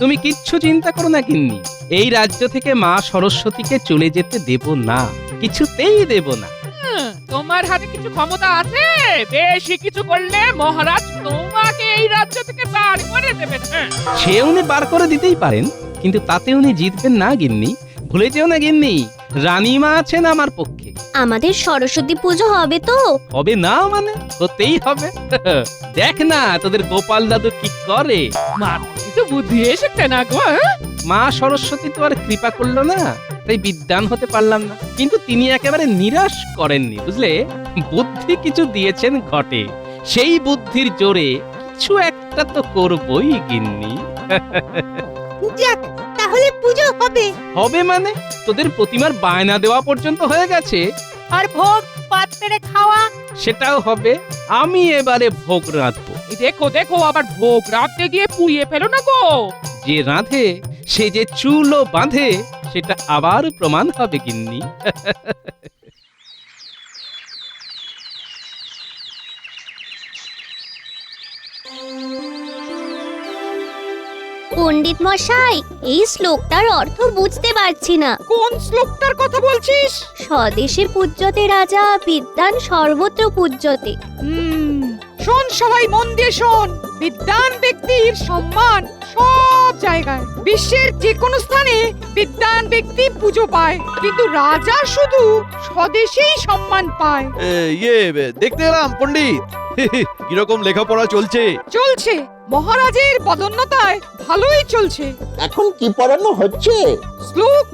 তুমি কিচ্ছু চিন্তা করো না গিন্নি, এই রাজ্য থেকে মা সরস্বতীকে চলে যেতে দেব না, কিছুতেই দেব না। তোমার হাতে কিছু ক্ষমতা আছে, বেশি কিছু করলে মহারাজ তোমাকে এই রাজ্য থেকে বার করে দেবেন। সে উনি বার করে দিতেই পারেন, কিন্তু তাতে উনি জিতবেন না গিন্নি। ভুলে যেও না গিন্নি, রানীমা আছেন আমার পক্ষে। আমাদের সরস্বতী পুজো হবে তো? হবে না মানে হতেই হবে। দেখ না তোদের গোপাল দাদু কি করে। মাথায় কিছু বুদ্ধি এসেছে না গো? মা সরস্বতী তো আর কৃপা করলো না, তাই বিদ্বান হতে পারলাম না। কিন্তু তিনি একেবারে নিরাশ করেননি, বুঝলে। বুদ্ধি কিছু দিয়েছেন ঘটে, সেই বুদ্ধির জোরে কিছু একটা তো করবই গিন্নি। যাক, তাহলে পুজো হবে। হবে মানে তোদের প্রতিমার বায়না দেওয়া পর্যন্ত হয়ে গেছে। আর ভোগ পাত পেরে খাওয়া? সেটাও হবে। আমি এবারে ভোগ রাঁধবো। দেখো দেখো, আবার ভোগ রাখতে গিয়ে পুড়িয়ে ফেলো না গো। যে রাঁধে সে যে চুলও বাঁধে, সেটা আবার প্রমাণ হবে গিন্নি। পণ্ডিত মশাই, এই শ্লোকটার অর্থ বুঝতে পারছি না। কোন শ্লোকটার কথা বলছিস? স্বদেশে পূজ্যতে রাজা, বিদ্বান সর্বত্র পূজ্যতে। শোন সবাই, মন দিয়ে শোন। বিদ্বান ব্যক্তির সম্মান সব জায়গায়, বিশ্বের যে কোনো স্থানে বিদ্বান ব্যক্তি পুজো পায়, কিন্তু রাজা শুধু স্বদেশেই সম্মান পায়। দেখতে এলাম পণ্ডিত। কিরকম লেখাপড়া চলছে? চলছে, মহারাজের পদোন্নতায় ভালোই চলছে। এখন কি পড়ানো হচ্ছে? শ্লোক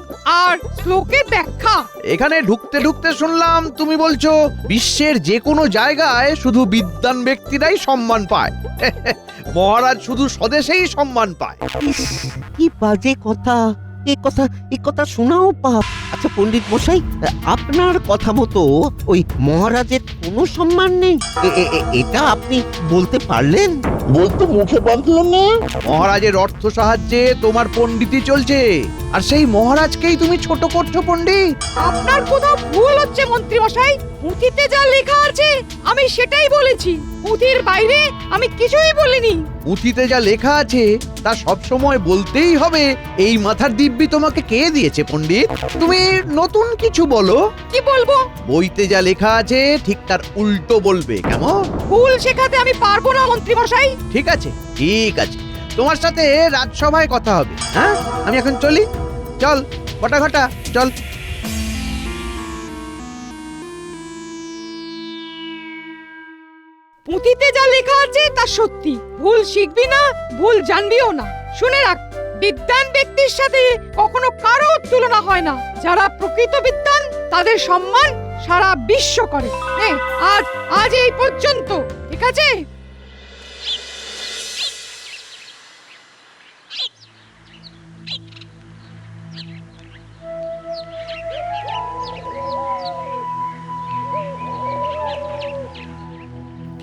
আর শ্লোকের ব্যাখ্যা। এখানে ঢুকতে ঢুকতে শুনলাম তুমি বলছো বিশ্বের যে কোনো জায়গায় শুধু বিদ্বান ব্যক্তিরাই সম্মান পায়। মহারাজ শুধু স্বদেশেই সম্মান পায়। কি বাজে কথা! এ কথা শোনাও পাপ। আচ্ছা পণ্ডিত মশাই, আপনার কথা মতো ওই মহারাজের কোনো সম্মান নেই, এটা আপনি বলতে পারলেন? বলতে মুখে বাঁধলো না। মহারাজের অর্থ সাহায্যে তোমার পণ্ডিতি চলছে, আর সেই মহারাজকেই তুমি ছোট করছো পণ্ডিত। আপনার কোথাও ভুল হচ্ছে মন্ত্রী মশাই। পুঁথিতে যা লেখা আছে আমি সেটাই বলেছি, পুঁথির বাইরে আমি কিছুই বলিনি। পুঁথিতে যা লেখা আছে তা সব সময় বলতেই হবে। এই মাথার দিব্যি তোমাকে কে দিয়েছে পণ্ডিত? তুমি নতুন কিছু বলো। কি বলবো? বইতে যা লেখা আছে ঠিক তার উল্টো বলবে, কেমন? ভুল শেখাতে আমি পারবো না মন্ত্রী মশাই। ঠিক আছে, ঠিক আছে, তোমার সাথে রাজসভায় কথা হবে। হ্যাঁ, আমি এখন চলি। চল ঘটা ঘটা, চল। পুঁথিতে যা লেখা আছে তা সত্যি, ভুল শিখবি না, ভুল জানবিও না। শুনে রাখ, বিদ্বান ব্যক্তির সাথে কখনো কারো তুলনা হয় না। যারা প্রকৃত বিদ্বান তাদের সম্মান সারা বিশ্ব করে। আজ এই পর্যন্ত, ঠিক আছে?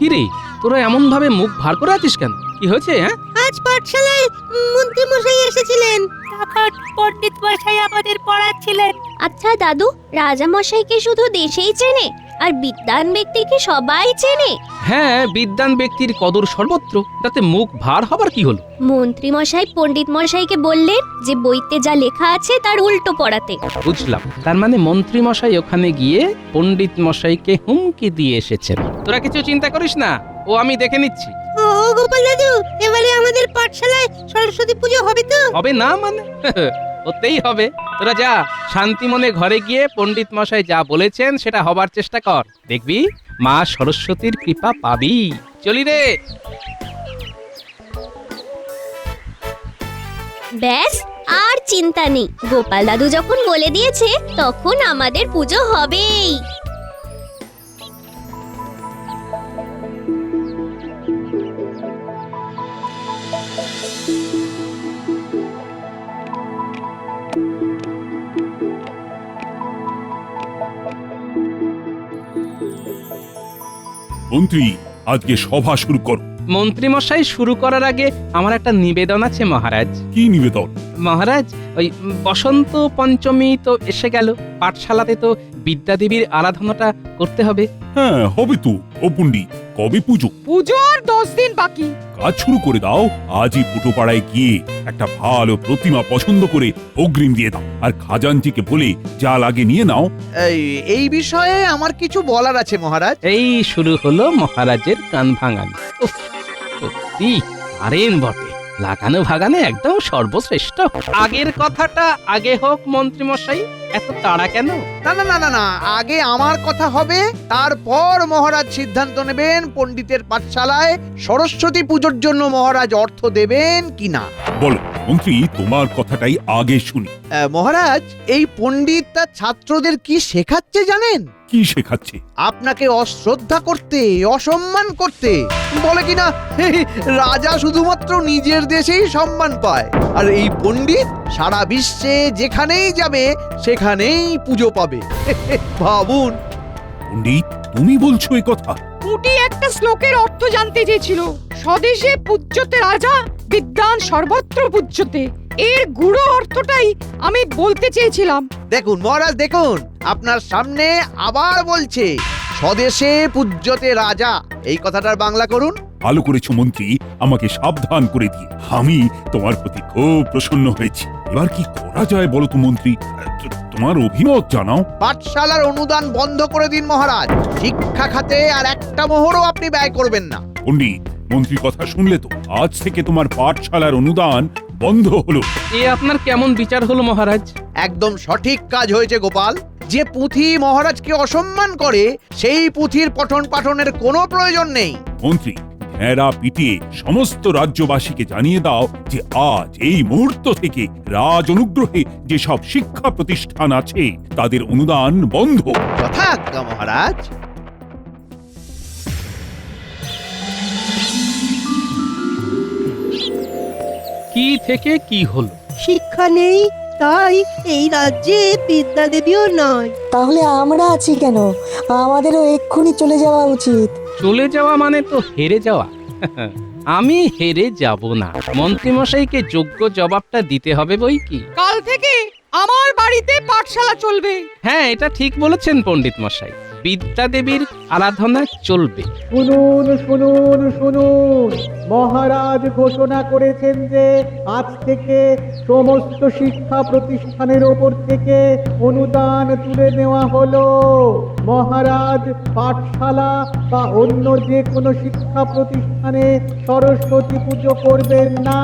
কি রে, তোরা এমন ভাবে মুখ ভার করে আছিস কেন? কি হয়েছে? হ্যাঁ, আজ পাঠশালায় মন্ত্রী মশাই এসেছিলেন, তখন পণ্ডিত মশাই আমাদের পড়াচ্ছিলেন। আচ্ছা দাদু, রাজা মশাইকে শুধু দেশেই চেনে, আর বিদ্বান ব্যক্তিকে সবাই চেনে? হ্যাঁ, বিদ্বান ব্যক্তির কদর সর্বত্র, তাতে মুখ ভার হবার কি হলো? মন্ত্রী মশাই পণ্ডিত মশাইকে বললেন যে বইতে যা লেখা আছে তার উল্টো পড়াতে। বুঝলাম, তার মানে মন্ত্রী মশাই ওখানে গিয়ে পণ্ডিত মশাইকে হুমকি দিয়ে এসেছেন। তোরা কিছু চিন্তা করিস না, ও আমি দেখে নিচ্ছি। ও গোপাল দাদু, এবারে আমাদের পাঠশালায় সরস্বতী পুজো হবে তো? হবে না মানে? হতেই হবে। তোরা যা, শান্তি মনে ঘরে গিয়ে পণ্ডিত মশাই যা বলেছেন সেটা হবার চেষ্টা কর, দেখবি মা সরস্বতীর কৃপা পাবি। চলি রে। ব্যাস, আর চিন্তা নেই। গোপাল দাদু যখন বলে দিয়েছে তখন আমাদের পুজো হবেই। মন্ত্রী, আজকে সভা শুরু করো। মন্ত্রী মশাই শুরু করার আগে আমার একটা নিবেদন আছে মহারাজ। কি নিবেদন? মহারাজ ওই বসন্ত পঞ্চমী তো এসে গেল, পাঠশালাতে তো বিদ্যাদেবীর আরাধনাটা করতে হবে। হ্যাঁ হবে তো। ও পণ্ডিত, কবে পুজো? পুজো আর 10 দিন বাকি। কাজ শুরু করে দাও। আজই পুটোপাড়ায় গিয়ে একটা ভালো প্রতিমা পছন্দ করে অগ্রিম দিয়ে দাও, আর খাজাঞ্চিকে বলে যা লাগে নিয়ে নাও। এই বিষয়ে আমার কিছু বলার আছে মহারাজ। এই শুরু হলো মহারাজের কান ভাঙানি। উফ, সত্যি পারেন বটে, লাগানো ভাগানে একদম সর্বশ্রেষ্ঠ। আগের কথাটা আগে হোক মন্ত্রী মশাই, এত তাড়া কেন? না না না না না, আগে আমার কথা হবে, তারপর মহারাজ সিদ্ধান্ত নেবেন পণ্ডিতের পাঠশালায় সরস্বতী পুজোর জন্য মহারাজ অর্থ দেবেন কিনা। বলো মন্ত্রী, তোমার কথাটাই আগে শুনি। মহারাজ, এই পণ্ডিত তার ছাত্রদের কি শেখাচ্ছে জানেন? কি শেখাচ্ছে? আপনাকে অশ্রদ্ধা করতে, অসম্মান করতে। বলে কিনা রাজা শুধুমাত্র নিজের দেশেই সম্মান পায়, আর এই পণ্ডিত সারা বিশ্বে যেখানেই যাবে সেখানেই পুজো পাবে। ভাবুন। পণ্ডিত, তুমি বলছো এ কথা? পুটি একটা শ্লোকের অর্থ জানতে চেয়েছিল, স্বদেশে পূজ্যতে রাজা, বিদ্যান সর্বত্র পূজ্যতে। এর গুড়ো অর্থটাই আমি বলতে চেয়েছিলাম। দেখুন মহারাজ, দেখুন আপনার সামনে আবার বলছে স্বদেশে পূজ্যতে রাজা। এই কথাটার বাংলা করুন। ভালো করেছো মন্ত্রী, আমাকে সাবধান করে দিয়ে। আমি তোমার প্রতি খুব প্রসন্ন হয়েছি। এবার কি করা যায় বলো তো মন্ত্রী? তোমার অভিমত জানাও। পাঠশালার অনুদান বন্ধ করে দিন মহারাজ। শিক্ষা খাতে আর একটা মোহরও আপনি ব্যয় করবেন না। পণ্ডিত, মন্ত্রীর কথা শুনলে তো? আজ থেকে তোমার পাঠশালার অনুদান বন্ধ হলো। এ আপনার কেমন বিচার হলো মহারাজ? একদম সঠিক কাজ হয়েছে গোপাল। যে পুঁথি মহারাজকে অসম্মান করে সেই পুঁথির পঠন পাঠনের কোনো প্রয়োজন নেই। মন্ত্রী, ঘেরা পিটিয়ে সমস্ত রাজ্যবাসীকে জানিয়ে দাও যে আজ এই মুহূর্ত থেকে রাজ অনুগ্রহে যেসব শিক্ষা প্রতিষ্ঠান আছে তাদের অনুদান বন্ধ। যথাজ্ঞা মহারাজ। কি থেকে কি হলো? শিক্ষা নেই, তাই এই রাজ্যে বিদ্যাদেবীও নয়। তাহলে আমরা আছি কেন? আমাদেরও এক্ষুনি চলে যাওয়া উচিত। চলে যাওয়া মানে তো হেরে যাওয়া। আমি হেরে যাব না, মন্ত্রীমশাইকে যোগ্য জবাবটা দিতে হবে বই কি। কাল থেকে আমার বাড়িতে পাঠশালা চলবে। হ্যাঁ, এটা ঠিক বলেছেন পণ্ডিত মশাই, বিদ্যাদেবীর আরাধনা চলবে। শুনুন শুনুন শুনুন, মহারাজ ঘোষণা করেছেন যে আজ থেকে সমস্ত শিক্ষা প্রতিষ্ঠানের ওপর থেকে অনুদান তুলে নেওয়া হলো। মহারাজ পাঠশালা বা অন্য যে কোনো শিক্ষা প্রতিষ্ঠানে সরস্বতী পুজো করবেন না।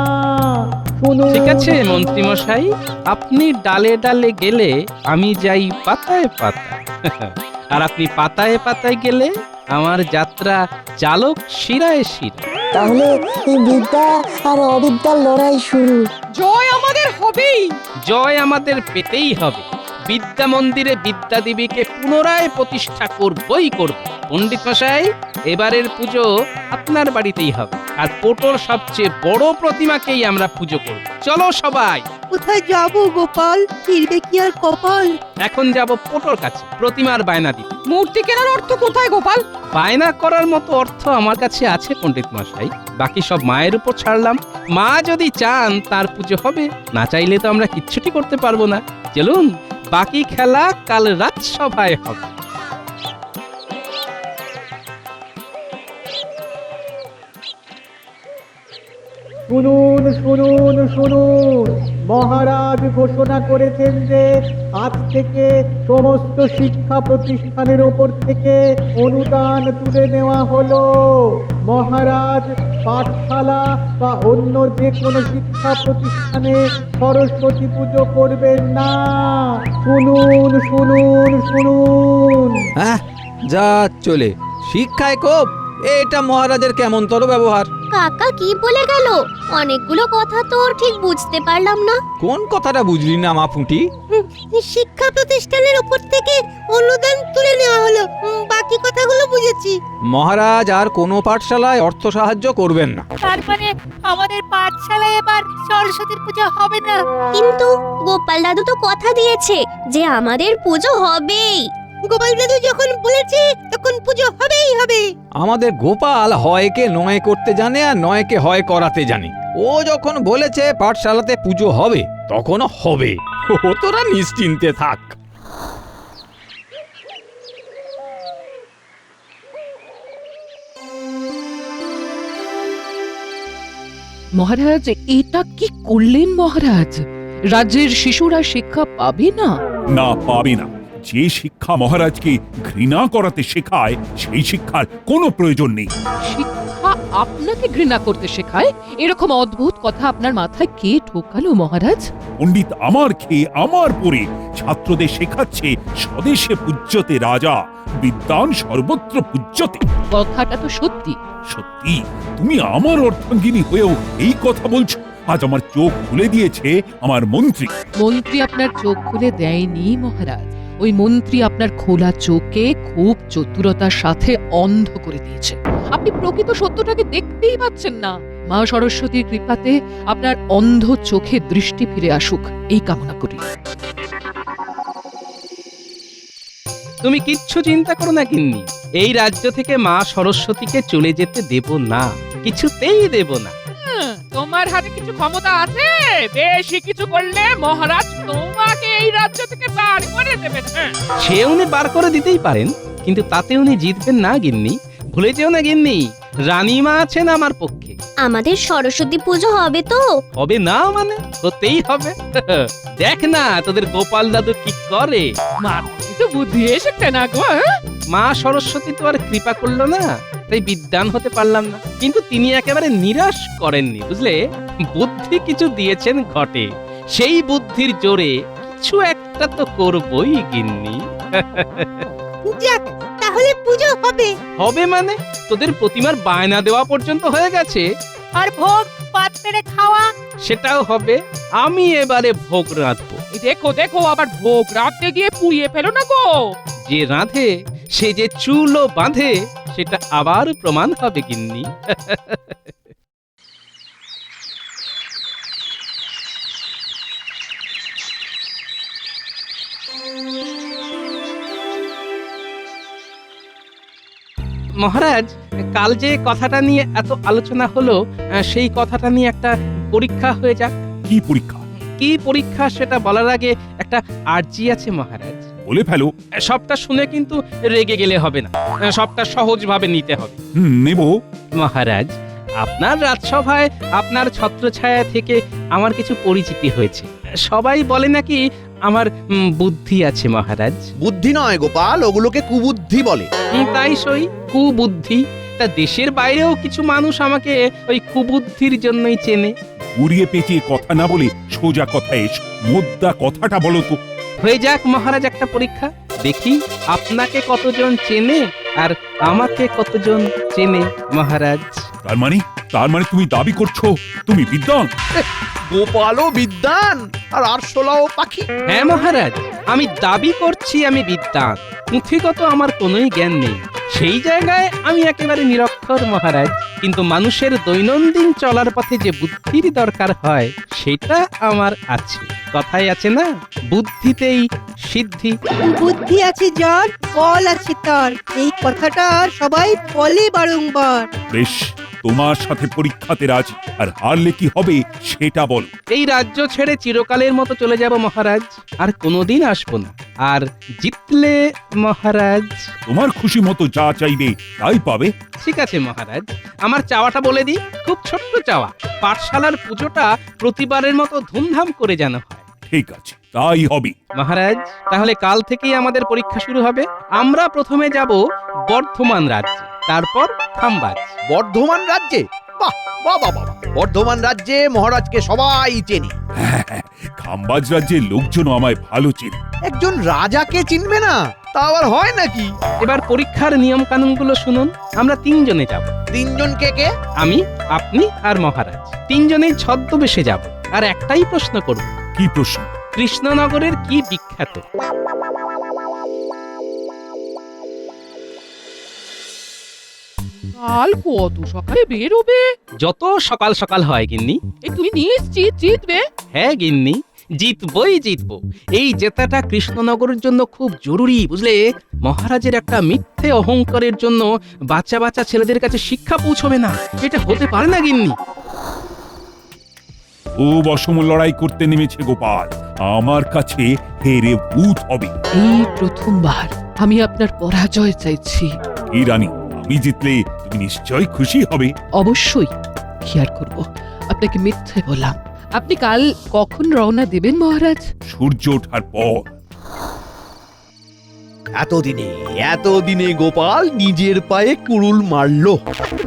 শুনুন। ঠিক আছে মন্ত্রীমশাই, আপনি ডালে ডালে গেলে আমি যাই পাতায় পাতায়। আর আপনি পাতায় পাতায় গেলে আমার যাত্রা চালক শিরায় শিরা। তাহলে এই বিদ্যা আর অবিদ্যার লড়াই শুরু। জয় আমাদের হবেই। জয় আমাদের পেতেই হবে। বিদ্যা মন্দিরে বিদ্যাদেবীকে পুনরায় প্রতিষ্ঠা করবই করব। পণ্ডিত মশাই, এবারের পুজো আপনার বাড়িতেই হবে, আর পোটোর সবচেয়ে বড় প্রতিমাকেই আমরা পুজো করব। চলো সবাই। কোথায় যাব গোপাল? ফিরবে কি আর কপাল? এখন যাব পোটোর কাছে প্রতিমার বায়না দিতে। মূর্তি কেনার অর্থ কোথায় গোপাল? বায়না করার মতো অর্থ আমার কাছে আছে পণ্ডিত মশাই, বাকি সব মায়ের উপর ছাড়লাম। মা যদি চান তার পুজো হবে, না চাইলে তো আমরা কিচ্ছুটি করতে পারবো না। চলুন, বাকি খেলা কাল রাজসভায় হবে। শুনুন শুনুন শুনুন, মহারাজ ঘোষণা করেছেন যে আজ থেকে সমস্ত শিক্ষা প্রতিষ্ঠানের ওপর থেকে অনুদান তুলে নেওয়া হলো। মহারাজ পাঠশালা বা অন্য যে কোনো শিক্ষা প্রতিষ্ঠানে সরস্বতী পুজো করবেন না। শুনুন শুনুন শুনুন। হ্যাঁ, যা চলে শিক্ষায় কোপ, এটা মহারাজের কেমনতর ব্যবহার। কাকা কি বলে গেল? অনেকগুলো কথা তো ঠিক বুঝতে পারলাম না। কোন কথাটা বুঝলি না মা ফুঁটি? শিক্ষা প্রতিষ্ঠানের উপর থেকে অনুদান তুলে নেওয়া হলো, বাকি কথাগুলো বুঝেছি। মহারাজ আর কোনো পাঠশালায় অর্থ সাহায্য করবেন না। তার মানে আমাদের পাঠশালায় এবার সরস্বতীর পূজা হবে না। কিন্তু গোপাল দাদু তো কথা দিয়েছে যে আমাদের পুজো হবেই। গোপাল দাদু যখন বলেছে তখন পুজো হবেই হবে। আমাদের গোপাল হয়কে নয় করতে জানে আর নয়কে হয় করাতে জানে। ও যখন বলেছে পাঠশালাতে পুজো হবে তখনও হবে। ও তোরা নিশ্চিন্তে থাক। মহারাজ, এটা কি করলেন মহারাজ? রাজ্যের শিশুরা শিক্ষা পাবে না? না, পাবে না। যে শিক্ষা মহারাজকে ঘৃণা করাতে শেখায় সেই শিক্ষার কোনো প্রয়োজন নেই। শিক্ষা আপনাকে ঘৃণা করতে শেখায়? এরকম অদ্ভুত কথা আপনার মাথায় কে ঢোকালো মহারাজ? পণ্ডিত আমার খেয়ে আমার পরে ছাত্রদের শেখাচ্ছে স্বদেশে পূজ্যতে রাজা, বিদ্বান সর্বত্র পূজ্যতে। কথাটা তো সত্যি। সত্যি? তুমি আমার অর্ধাঙ্গিনী হয়েও এই কথা বলছো? আজ আমার চোখ খুলে দিয়েছে আমার মন্ত্রী। মন্ত্রী আপনার চোখ খুলে দেয়নি মহারাজ। ওই মন্ত্রী আপনার খোলা চোখে খুব চতুরতার সাথে অন্ধ করে দিয়েছে। আপনি প্রকৃত সত্যটাকে দেখতেই পাচ্ছেন না। মা সরস্বতীর কৃপাতে আপনার অন্ধ চোখে দৃষ্টি ফিরে আসুক, এই কামনা করি। তুমি কিচ্ছু চিন্তা করো না গিন্নি, এই রাজ্য থেকে মা সরস্বতীকে চলে যেতে দেব না, কিছুতেই দেব না। তোমার হাতে কিছু ক্ষমতা আছে? বেশি কিছু করলে মহারাজ তোমাকে এই রাজ্য থেকে বার করে দেবেন। সে উনি বার করে দিতেই পারেন, কিন্তু তাতে উনি জিতবেন না গিন্নি। ভুলে যেও না গিন্নি, রানীমা আছেন আমার পক্ষে। আমাদের সরস্বতী পুজো হবে তো? হবে না মানে? হতেই হবে। দেখ না তোদের গোপাল দাদু কি করে। মাথায় কিছু বুদ্ধি এসেছে না গো? মা সরস্বতী তো আর কৃপা করলো না, তাই বিদ্বান হতে পারলাম না। কিন্তু তিনি একেবারে নিরাশ করেননি, বুঝলে। বুদ্ধি কিছু দিয়েছেন ঘটে, সেই বুদ্ধির জোরে কিছু একটা তো করবই গিন্নি। যাক, তাহলে পুজো হবে। হবে মানে? তোদের প্রতিমার বায়না দেওয়া পর্যন্ত হয়ে গেছে। আর ভোগ পাত্রে খাওয়া? সেটাও হবে। আমি এবারে ভোগ রাঁধবো। দেখো দেখো, আবার ভোগ রাখতে গিয়ে পুড়িয়ে ফেলো না গো। যে রাঁধে সে যে চুলও বাঁধে, সেটা আবার প্রমাণ হবে গিন্নি। মহারাজ, কাল যে কথাটা নিয়ে এত আলোচনা হলো, সেই কথাটা নিয়ে একটা পরীক্ষা হয়ে যাক। কি পরীক্ষা? কি পরীক্ষা সেটা বলার আগে একটা আর্জি আছে মহারাজ। বলে ফেলো। সবটা শুনে কিন্তু রেগে গেলে হবে না, সবটা সহজভাবে নিতে হবে। নেব। মহারাজ, আপনার রাজসভায় আপনার ছত্রছায়া থেকে আমার কিছু পরিচিতি হয়েছে। সবাই বলে নাকি আমার বুদ্ধি আছে মহারাজ। বুদ্ধি নয় গোপাল, ওগুলোকে কুবুদ্ধি বলে। তাই সই, কুবুদ্ধি। তা দেশের বাইরেও কিছু মানুষ আমাকে ওই কুবুদ্ধির জন্যই চেনে। উড়িয়ে পেঁচিয়ে কথা না বলে সোজা কথা এসো। মোদ্দা কথাটা বলো তো। হয়ে যাক মহারাজ একটা পরীক্ষা, দেখি আপনাকে কতজন চেনে আর আমাকে কতজন চেনে মহারাজ। তার মানে তুমি দাবি করছো তুমি বিদ্বান? গোপালও বিদ্বান আর আরশোলাও পাখি। হ্যাঁ মহারাজ, আমি দাবি করছি আমি বিদ্বান, পুঁথিগত আমার কোনোই জ্ঞান নেই। সেই জায়গায় আমি একেবারে নিরক্ষর মহারাজ, কিন্তু মানুষের দৈনন্দিন চলার পথে যে বুদ্ধির দরকার হয় সেটা আমার আছে। কথাই আছে না, বুদ্ধিতেই সিদ্ধি। বুদ্ধি আছে যার, বল আছে তার। এই কথাটা সবাই বলে বারংবার। বেশ, তোমার সাথে পরীক্ষাতে রাজি। আর হারলে কি হবে সেটা বলো। এই রাজ্য ছেড়ে চিরকালের মতো চলে যাব মহারাজ, আর কোনোদিন আসবো না। আর জিতলে মহারাজ তোমার খুশি মতো যা চাইবে তাই পাবে। ঠিক আছে মহারাজ, আমার চাওয়াটা বলে দিই, খুব ছোট্ট চাওয়া। পাঠশালার পুজোটা প্রতিবারের মতো ধুমধাম করে যেন হয়। ঠিক আছে, তাই হবে মহারাজ। তাহলে কাল থেকেই আমাদের পরীক্ষা শুরু হবে। আমরা প্রথমে যাব বর্ধমান রাজ্যে, তারপর খাম্বাজ। বর্ধমান রাজ্যে? বাহ বাহ বাহ বাহ! বর্ধমান রাজ্যে মহারাজকে সবাই চেনে। খাম্বাজ রাজ্যের লোকজন আমায় ভালো চেনে। একজন রাজাকে চিনবে না, তা আবার হয় নাকি? এবার পরীক্ষার নিয়ম কানুনগুলো শুনুন। আমরা তিনজনে যাব। তিনজন কে কে? আমি, আপনি আর মহারাজ। তিনজনেই ছদ্মবেশে যাব, আর একটাই প্রশ্ন করব। কি প্রশ্ন? কৃষ্ণনগরের কি বিখ্যাত? কাল কত সকালে বেরোবে? যত সকাল সকাল হয় গিন্নি। তুমি নিশ্চিত জিতবে? হ্যাঁ গিন্নি, জিতবই জিতবো। এই জেতাটা কৃষ্ণনগরের জন্য খুব জরুরি, বুঝলে? মহারাজের একটা মিথ্যে অহংকারের জন্য বাচ্চা বাচ্চা ছেলেদের কাছে শিক্ষা পৌঁছবে না। এটা হতে পারে না গিন্নি। খুব অসম লড়াই করতে নেমেছে গোপাল, আমার কাছে হেরে ভূত হবে। এই প্রথমবার আমি আপনার পরাজয় চাইছি। এই রানী, আমি জিতলে তুমি নিশ্চয় খুশি হবে। অবশ্যই। কি আর করব, আপনাকে মিথ্যে বললাম। আপনি কাল কখন রওনা দেবেন মহারাজ? সূর্য ওঠার পর। এতদিনে গোপাল নিজের পায়ে কুড়ুল মারলো।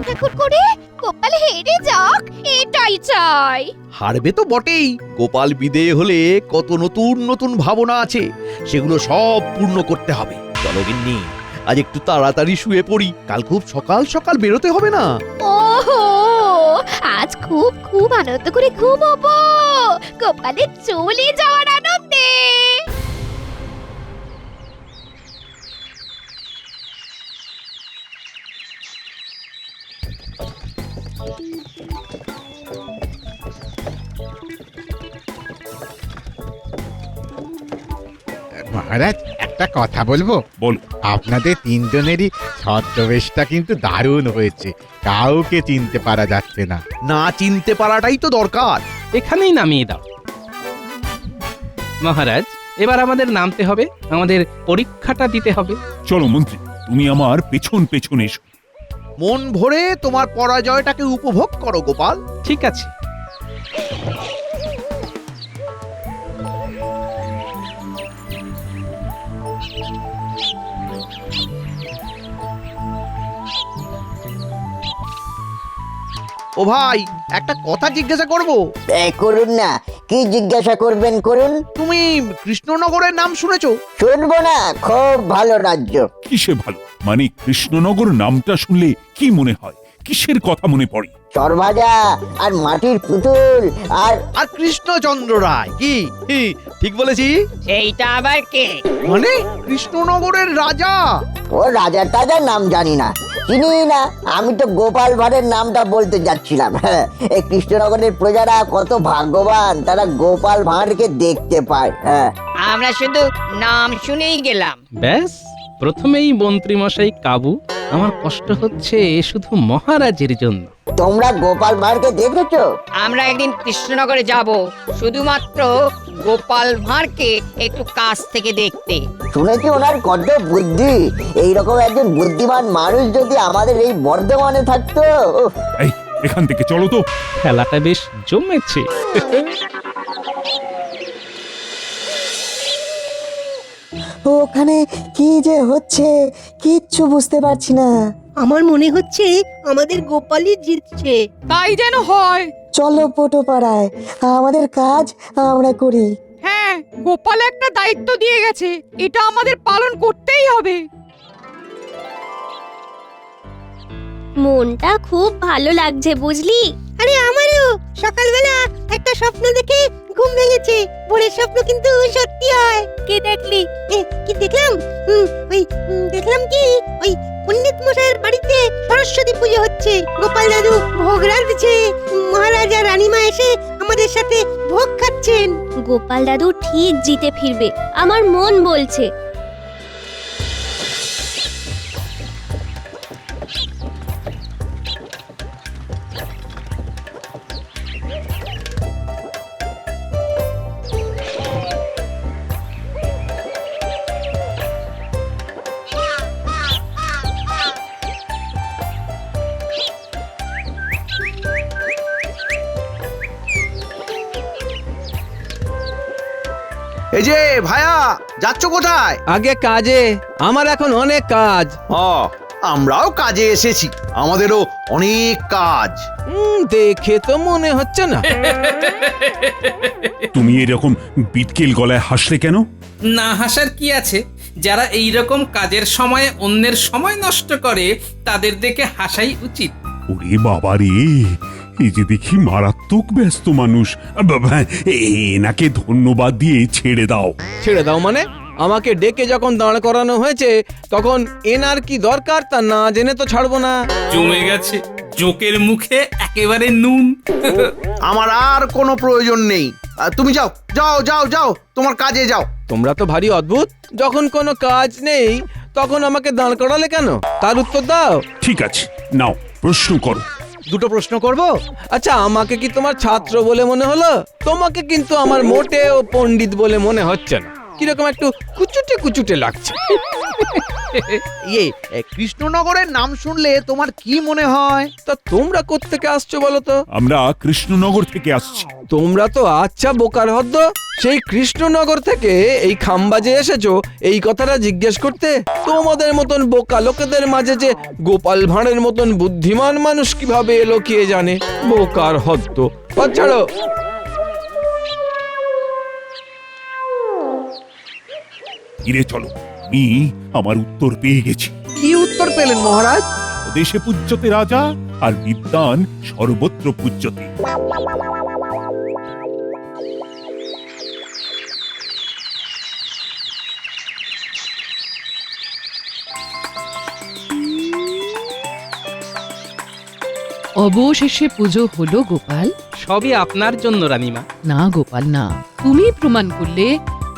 ঠাকুর করে গোপাল হেরে যাক, এটাই চাই। হারবে তো বটেই। গোপাল বিদেয় হলে কত নতুন নতুন ভাবনা আছে, সেগুলো সব পূর্ণ করতে হবে। চলো গিন্নি, আজ একটু তাড়াতাড়ি শুয়ে পড়ি, কাল খুব সকাল সকাল বেরোতে হবে না? ওহো, আজ খুব খুব আনন্দ করে ঘুমাবো, গোপালের চলে যাওয়ার আনন্দে। মহারাজ, একটা কথা বলবো? বল। আপনাদের তিনজনেরই ছদ্মবেশটা কিন্তু দারুণ হয়েছে, কাউকে চিনতে পারা যাচ্ছে না। না চিনতে পারাটাই তো দরকার। এখানেই নামিয়ে দাও। মহারাজ, এবার আমাদের নামতে হবে, আমাদের পরীক্ষাটা দিতে হবে। চলো মন্ত্রী, তুমি আমার পেছন পেছন এসো। মন ভরে তোমার পরাজয়টাকে উপভোগ করো গোপাল। ঠিক আছে। ও ভাই, একটা কথা জিজ্ঞাসা করব। করুন না, কি জিজ্ঞাসা করবেন করুন। তুমি কৃষ্ণনগরের নাম শুনেছো? শুনবো না, খুব ভালো রাজ্য। কিসে ভালো? মানে কৃষ্ণনগর নামটা শুনলে কি মনে হয়? কিসের কথা মনে পড়ে? সরভাজা আর মাটির পুতুল আর আর কৃষ্ণচন্দ্র রায়। কি ঠিক বলেছি? সেইটা আবার কে? মানে কৃষ্ণনগরের রাজা। ও রাজা টাজার নাম জানি না, চিনি না। আমি তো গোপাল ভাঁড়ের নামটা বলতে যাচ্ছিলাম। এই কৃষ্ণনগরের প্রজারা কত ভাগ্যবান, তারা গোপাল ভাঁড়কে দেখতে পায়। হ্যাঁ, আমরা শুধু নাম শুনেই গেলাম। ব্যাস, প্রথমেই মন্ত্রীমশাই কাবু। আমার কষ্ট হচ্ছে শুধু মহারাজের জন্য। তোমরা গোপাল ভাঁড়কে দেখেছো? আমরা একদিন কৃষ্ণনগরে যাব শুধুমাত্র গোপাল ভাঁড়কে একটু কাছ থেকে দেখতে। শুনেছি ওনার কত বুদ্ধি। এইরকম একজন বুদ্ধিমান মানুষ যদি আমাদের এই বর্ধমানে থাকতো। উফ। এই, এখান থেকে চলো তো। খেলাটা বেশ জমেছে। ওখানে কি যে হচ্ছে কিচ্ছু বুঝতে পারছি না। আমার মনে হচ্ছে আমাদের গোপালই জিতছে। তাই যেন হয়। চলো পোটো পাড়ায়, আমাদের কাজ আমরা করি। হ্যাঁ, গোপাল একটা দায়িত্ব দিয়ে গেছে, এটা আমাদের পালন করতেই হবে। মনটা খুব ভালো লাগছে, বুঝলি? আরে আমারও সকালবেলা একটা স্বপ্ন দেখে ঘুম ভেঙেছে। ভোরের স্বপ্ন কিন্তু সত্যি হয়। কি দেখলি? কি দেখলাম? দেখলাম কি ওই পণ্ডিত মশাইয়ের বাড়িতে সরস্বতী পুজো হচ্ছে। গোপাল দাদু ভোগ রাঁধছে, মহারাজা রানীমা এসে আমাদের সাথে ভোগ খাচ্ছেন। গোপাল দাদু ঠিক জিতে ফিরবে, আমার মন বলছে। এই যে ভায়া, যাচ্ছ কোথায়? আগে কাজে, আমার এখন অনেক কাজ। আমরাও কাজে এসেছি, আমাদেরও অনেক কাজ। দেখে তো মনে হচ্ছে না। তুমি এরকম বিটকেল গলায় হাসলে কেন? না হাসার কি আছে? যারা এই রকম কাজের সময় অন্যের সময় নষ্ট করে তাদের দেখে হাসাই উচিত। ওরে বাবা রে, এই যে দেখি মারাত্মক ব্যস্ত মানুষ। এনাকে ধন্যবাদ দিয়ে ছেড়ে দাও। ছেড়ে দাও মানে? আমাকে ডেকে যখন দাঁড় করানো হয়েছে তখন এনার কি দরকার তা না জেনে তো ছাড়বো না। জমে গেছে, জোকের মুখে একেবারে নুন। আমার আর কোনো প্রয়োজন নেই। তুমি যাও যাও যাও যাও, তোমার কাজে যাও। তোমরা তো ভারী অদ্ভুত, যখন কোনো কাজ নেই তখন আমাকে দাঁড় করালে কেন, তার উত্তর দাও। ঠিক আছে, নাও প্রশ্ন করো। দুটো প্রশ্ন করব। আচ্ছা, আমাকে কি তোমার ছাত্র বলে মনে হলো? তোমাকে কিন্তু আমার মোটেও পণ্ডিত বলে মনে হচ্ছে না, কিরকম একটু কুচুটে কুচুটে লাগছে। ইয়ে, কৃষ্ণনগরের নাম শুনলে তোমার কি মনে হয়? তা তোমরা কোত্থেকে আসছো বলো তো? আমরা কৃষ্ণনগর থেকে আসছি। তোমরা তো আচ্ছা বোকার হদ্দ, সেই কৃষ্ণনগর থেকে এই খাম্বাজে এসেছো এই কথাটা জিজ্ঞেস করতে? তোমাদের মতন বোকা লোকেদের মাঝে যে গোপাল ভাঁড়ের মতন বুদ্ধিমান মানুষ কিভাবে এলো কে জানে। বোকার হদ্দ। ছাড়ো। ফিরে চলো, আমি আমার উত্তর পেয়ে গেছি। কি উত্তর পেলেন মহারাজ? দেশে পূজ্যতে রাজা, আর বিদ্বান সর্বত্র পূজ্যতে। অবশেষে পুজো হলো গোপাল। সবই আপনার জন্য রানীমা। না গোপাল না, তুমি প্রমাণ করলে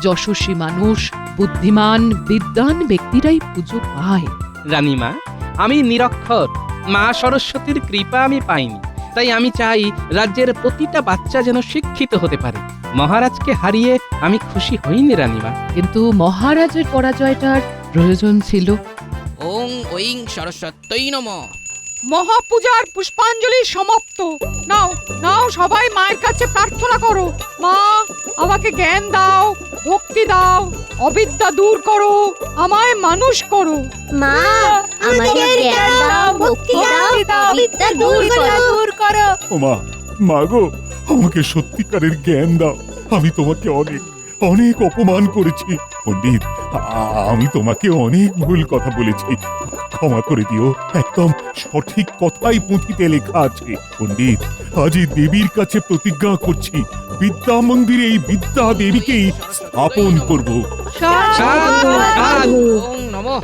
যশস্বী মানুষ, বুদ্ধিমান বিদ্বান ব্যক্তিরাই পুজো পায়। রানীমা, আমি নিরক্ষর, মা সরস্বতীর কৃপা আমি পাইনি। তাই আমি চাই রাজ্যের প্রতিটা বাচ্চা যেন শিক্ষিত হতে পারে। মহারাজকে হারিয়ে আমি খুশি হইনি রানীমা। কিন্তু মহারাজের পরাজয়টার প্রয়োজন ছিল। ওং ওইং সরস্বত্যই নমঃ। মহাপূজার পুষ্পাঞ্জলি সমাপ্ত। নাও নাও, সবাই মায়ের কাছে প্রার্থনা করো। মা, আমাকে জ্ঞান দাও, ভক্তি দাও, অবিদ্যা দূর করো, আমায় মানুষ করো। মা, আমাকে জ্ঞান দাও, ভক্তি দাও, অবিদ্যা দূর করো। ও মা, মা গো, আমাকে সত্যিকারের জ্ঞান দাও। আমি তোমাকে অনেক অনেক অপমান করেছি পণ্ডিত। আমি তোমাকে অনেক ভুল কথা বলেছি, ক্ষমা করে দিও। একদম সঠিক কথাই পুঁথিতে লেখা আছে পণ্ডিত। আজই দেবীর কাছে প্রতিজ্ঞা করছি, বিদ্যা মন্দিরে এই বিদ্যা দেবীকেই স্থাপন করব। ওং নমঃ।